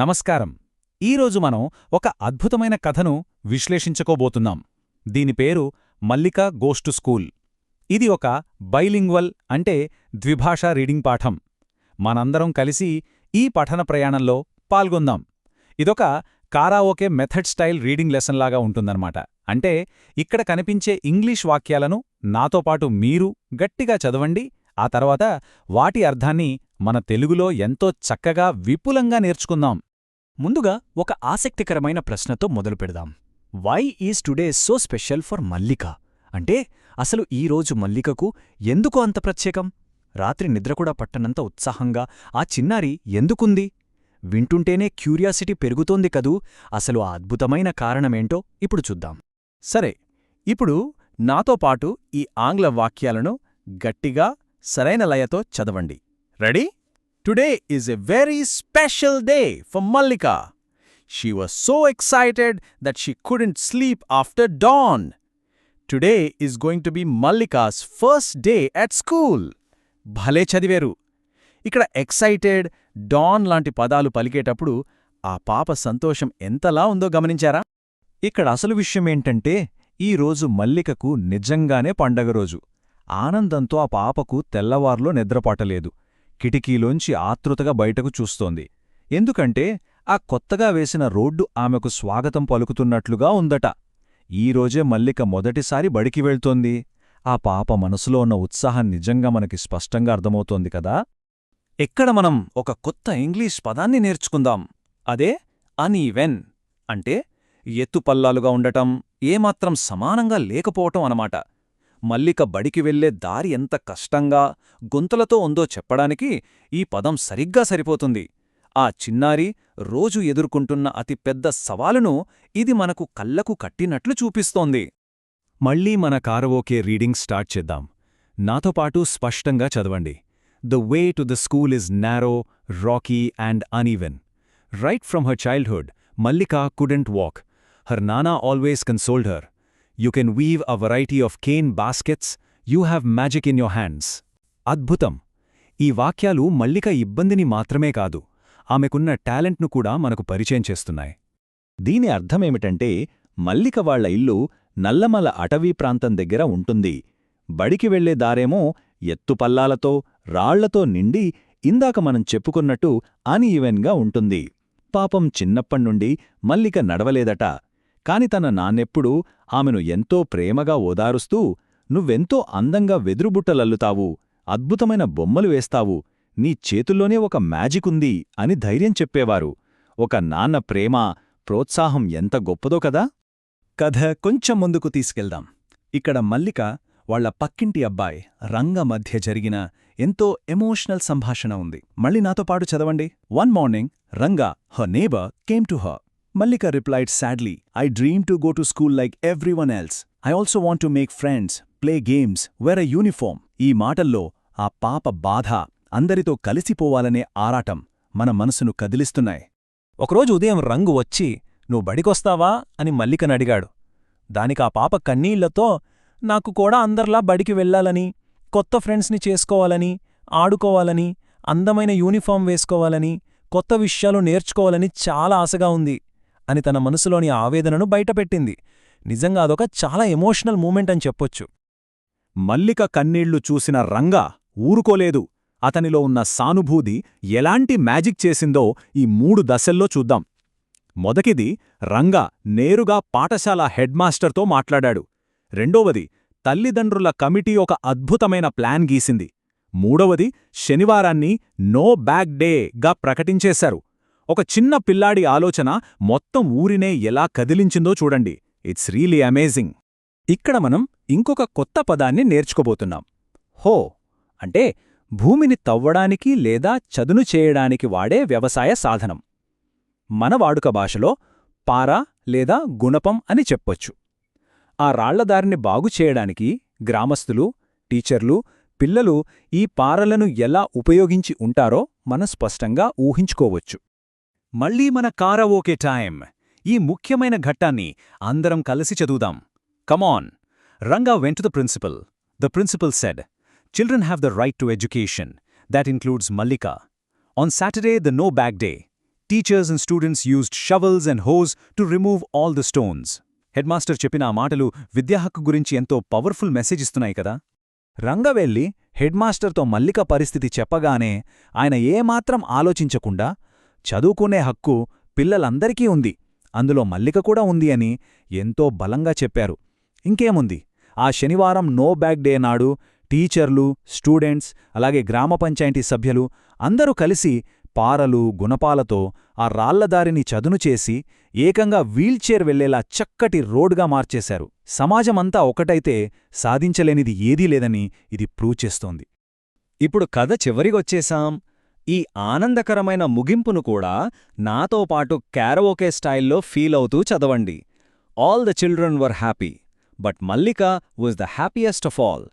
నమస్కారం. ఈరోజు మనం ఒక అద్భుతమైన కథను విశ్లేషించుకోబోతున్నాం. దీని పేరు మల్లిక గోస్ టు స్కూల్. ఇది ఒక బైలింగ్వల్ అంటే ద్విభాషా రీడింగ్ పాఠం. మనందరం కలిసి ఈ పఠన ప్రయాణంలో పాల్గొందాం. ఇదొక కారాఓకే మెథడ్ స్టైల్ రీడింగ్ లెసన్ లాగా ఉంటుందన్నమాట. అంటే ఇక్కడ కనిపించే ఇంగ్లీష్ వాక్యాలను నాతో పాటు మీరు గట్టిగా చదవండి. ఆ తర్వాత వాటి అర్థాన్ని మన తెలుగులో ఎంతో చక్కగా విపులంగా నేర్చుకుందాం. ముందుగా ఒక ఆసక్తికరమైన ప్రశ్నతో మొదలుపెడదాం. Why is today so special for Mallika? అంటే అసలు ఈరోజు మల్లికకు ఎందుకు అంత ప్రత్యేకం? రాత్రి నిద్రకూడా పట్టనంత ఉత్సాహంగా ఆ చిన్నారి ఎందుకుంది? వింటుంటేనే క్యూరియాసిటీ పెరుగుతోంది కదూ. అసలు ఆ అద్భుతమైన కారణమేంటో ఇప్పుడు చూద్దాం. సరే, ఇప్పుడు నాతో పాటు ఈ ఆంగ్ల వాక్యాలను గట్టిగా సరైన లయతో చదవండి. Ready? Today is a very special day for Mallika. She was so excited that she couldn't sleep after dawn. Today is going to be Mallika's first day at school. భలే చదివేరు. ఇక్కడ ఎక్సైటెడ్, డాన్ లాంటి పదాలు పలికేటప్పుడు ఆ పాప సంతోషం ఎంతలా ఉందో గమనించారా? ఇక్కడ అసలు విషయమేంటంటే ఈరోజు మల్లికకు నిజంగానే పండగరోజు. ఆనందంతో ఆ పాపకు తెల్లవార్లో నిద్రపాటలేదు. కిటికీలోంచి ఆతృతగా బయటకు చూస్తోంది. ఎందుకంటే ఆ కొత్తగా వేసిన రోడ్డు ఆమెకు స్వాగతం పలుకుతున్నట్లుగా ఉందట. ఈరోజే మల్లిక మొదటిసారి బడికి వెళ్తోంది. ఆ పాప మనసులో ఉన్న ఉత్సాహం నిజంగా మనకి స్పష్టంగా అర్థమవుతోంది కదా. ఎక్కడ మనం ఒక కొత్త ఇంగ్లీష్ పదాన్ని నేర్చుకుందాం. అదే అనీవెన్. అంటే ఎత్తుపల్లాలుగా ఉండటం, ఏమాత్రం సమానంగా లేకపోవటం అనమాట. మల్లిక బడికి వెళ్లే దారి ఎంత కష్టంగా, గుంతలతో ఉందో చెప్పడానికి ఈ పదం సరిగ్గా సరిపోతుంది. ఆ చిన్నారి రోజు ఎదుర్కొంటున్న అతిపెద్ద సవాలును ఇది మనకు కళ్లకు కట్టినట్లు చూపిస్తోంది. మళ్ళీ మన కారవోకే రీడింగ్ స్టార్ట్ చేద్దాం. నాతో పాటు స్పష్టంగా చదవండి. The way to the school is narrow, Rocky and uneven. Right from her childhood, Mallika couldn't walk. Her Nana always consoled her. You can weave a variety of cane baskets. You have magic in your hands. అద్భుతం! ఈ వాక్యాలు మల్లిక ఇబ్బందిని మాత్రమే కాదు, ఆమెకున్న టాలెంట్ను కూడా మనకు పరిచయం చేస్తున్నాయి. దీని అర్థమేమిటంటే మల్లిక వాళ్ల ఇల్లు నల్లమల అటవీ ప్రాంతం దగ్గర ఉంటుంది. బడికి వెళ్లే దారేమో ఎత్తుపల్లాలతో, రాళ్లతో నిండి ఇందాక మనం చెప్పుకున్నట్టు అన్ఈవెన్గా ఉంటుంది. పాపం చిన్నప్పణ్ణుండి మల్లిక నడవలేదట. కాని తన నాన్నెప్పుడూ ఆమెను ఎంతో ప్రేమగా ఓదారుస్తూ, నువ్వెంతో అందంగా వెదురుబుట్టలల్లుతావు, అద్భుతమైన బొమ్మలు వేస్తావు, నీ చేతుల్లోనే ఒక మ్యాజికుంది అని ధైర్యం చెప్పేవారు. ఒక నాన్న ప్రేమ, ప్రోత్సాహం ఎంత గొప్పదో కదా. కథ కొంచెం ముందుకు తీసుకెళ్దాం. ఇక్కడ మల్లిక వాళ్ల పక్కింటి అబ్బాయి రంగ మధ్య జరిగిన ఎంతో ఎమోషనల్ సంభాషణ ఉంది. మళ్ళీ నాతో పాటు చదవండి. One morning Ranga, her neighbor, came to her. Mallika replied sadly, I dream to go to school like everyone else. I also want to make friends, play games, wear a uniform. ఈ మాటల్లో ఆ పాప బాధ, అందరితో కలిసిపోవాలనే ఆరాటం మన మనసును కదిలిస్తున్నాయి. ఒకరోజు ఉదయం రంగు వచ్చి, నువ్వు బడికొస్తావా అని మల్లికనడిగాడు. దానికా పాప కన్నీళ్లతో, నాకు కూడా అందర్లా బడికి వెళ్లాలని, కొత్త ఫ్రెండ్స్ని చేసుకోవాలని, ఆడుకోవాలని, అందమైన యూనిఫామ్ వేసుకోవాలని, కొత్త విషయాలు నేర్చుకోవాలని చాలా ఆశగా ఉంది అని తన మనసులోని ఆవేదనను బయటపెట్టింది. నిజంగా అదొక చాలా ఎమోషనల్ మూమెంట్ అని చెప్పొచ్చు. మల్లిక కన్నీళ్లు చూసిన రంగా ఊరుకోలేదు. అతనిలో ఉన్న సానుభూతి ఎలాంటి మ్యాజిక్ చేసిందో ఈ 3 దశల్లో చూద్దాం. మొదటిది, రంగా నేరుగా పాఠశాల హెడ్మాస్టర్తో మాట్లాడాడు. రెండోవది, తల్లిదండ్రుల కమిటీ ఒక అద్భుతమైన ప్లాన్ గీసింది. మూడవది, శనివారాన్ని నో బ్యాగ్ డేగా ప్రకటించేశారు. ఒక చిన్న పిల్లాడి ఆలోచన మొత్తం ఊరినే ఎలా కదిలించిందో చూడండి. It's really amazing. ఇక్కడ మనం ఇంకొక కొత్త పదాన్ని నేర్చుకోబోతున్నాం. హో అంటే భూమిని తవ్వడానికి లేదా చదును చేయడానికి వాడే వ్యవసాయ సాధనం. మన వాడుక భాషలో పార లేదా గుణపం అని చెప్పొచ్చు. ఆ రాళ్లదారిని బాగుచేయడానికి గ్రామస్తులు, టీచర్లు, పిల్లలు ఈ పారలను ఎలా ఉపయోగించి ఉంటారో మనం స్పష్టంగా ఊహించుకోవచ్చు. మళ్ళీ మన కారవోకే టైం. ఈ ముఖ్యమైన ఘట్టాన్ని అందరం కలిసి చదువుదాం. Come on! Ranga went to the principal. The principal said, Children have the right to education. That includes Mallika. On Saturday, the no bag day. Teachers and students used shovels and hoes to remove all the stones. Head master చెప్పిన ఆ మాటలు విద్యా హక్కు గురించి ఎంతో powerful message ఇస్తున్నాయి కదా. రంగ వెళ్ళి హెడ్ మాస్టర్తో మల్లిక పరిస్థితి చెప్పగానే ఆయన ఏమాత్రం ఆలోచించకుండా చదువుకునే హక్కు పిల్లలందరికీ ఉంది, అందులో మల్లిక కూడా ఉంది అని ఎంతో బలంగా చెప్పారు. ఇంకేముంది, ఆ శనివారం నో బ్యాగ్ డే నాడు టీచర్లు, స్టూడెంట్స్, అలాగే గ్రామ పంచాయతీ సభ్యులు అందరూ కలిసి పారలు, గుణపాలతో ఆ రాళ్లదారిని చదును చేసి ఏకంగా వీల్చైర్ వెళ్లేలా చక్కటి రోడ్గా మార్చేశారు. సమాజమంతా ఒకటైతే సాధించలేనిది ఏదీ లేదని ఇది ప్రూవ్ చేస్తోంది. ఇప్పుడు కథ చివరికొచ్చేశాం. ఈ ఆనందకరమైన ముగింపును కూడా నాతో పాటు క్యారవోకే స్టైల్లో ఫీల్ అవుతూ చదవండి. All the children were happy, but Mallika was the happiest of all.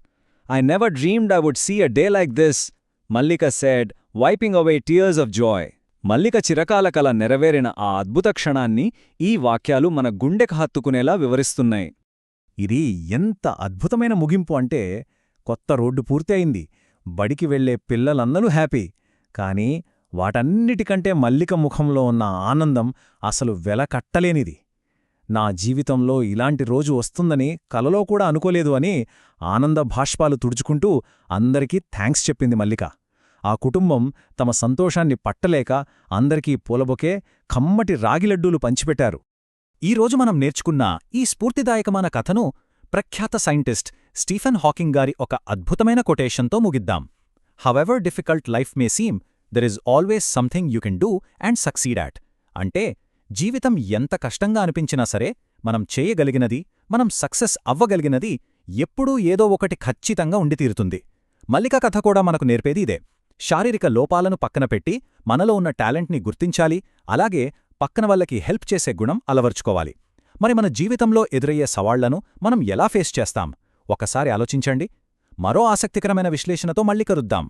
I never dreamed I would see a day like this, Mallika said, wiping away tears of joy. మల్లిక చిరకాల కల నెరవేరిన ఆ అద్భుత క్షణాన్ని ఈ వాక్యాలు మన గుండెకు హత్తుకునేలా వివరిస్తున్నాయి. ఇది ఎంత అద్భుతమైన ముగింపు అంటే, కొత్త రోడ్డు పూర్తి అయింది, బడికి వెళ్లే పిల్లలందరూ హ్యాపీ. కానీ వాటన్నిటికంటే మల్లిక ముఖంలో ఉన్న ఆనందం అసలు వెలకట్టలేనిది. నా జీవితంలో ఇలాంటి రోజు వస్తుందని కలలో కూడా అనుకోలేదు అని ఆనంద భాష్పాలు తుడుచుకుంటూ అందరికీ థ్యాంక్స్ చెప్పింది మల్లిక. ఆ కుటుంబం తమ సంతోషాన్ని పట్టలేక అందరికీ పూలబొకే, కమ్మటి రాగిలడ్డూలు పంచిపెట్టారు. ఈరోజు మనం నేర్చుకున్న ఈ స్ఫూర్తిదాయకమైన కథను ప్రఖ్యాత సైంటిస్ట్ స్టీఫెన్ హాకింగ్ గారి ఒక అద్భుతమైన కొటేషన్తో ముగిద్దాం. However difficult life May seam, there is always something you can do and succeed at. అంటే జీవితం ఎంత కష్టంగా అనిపించినా సరే, మనం చేయగలిగినది, మనం సక్సెస్ అవ్వగలిగినది ఎప్పుడూ ఏదో ఒకటి ఖచ్చితంగా ఉండితీరుతుంది. మల్లిక కథ కూడా మనకు నేర్పేది ఇదే. శారీరక లోపాలను పక్కన పెట్టి మనలో ఉన్న టాలెంట్ని గుర్తించాలి, అలాగే పక్కన వాళ్ళకి హెల్ప్ చేసే గుణం అలవర్చుకోవాలి. మరి మన జీవితంలో ఎదురయ్యే సవాళ్లను మనం ఎలా ఫేస్ చేస్తాం? ఒకసారి ఆలోచించండి. మరో ఆసక్తికరమైన విశ్లేషణతో మళ్ళీ కలుద్దాం.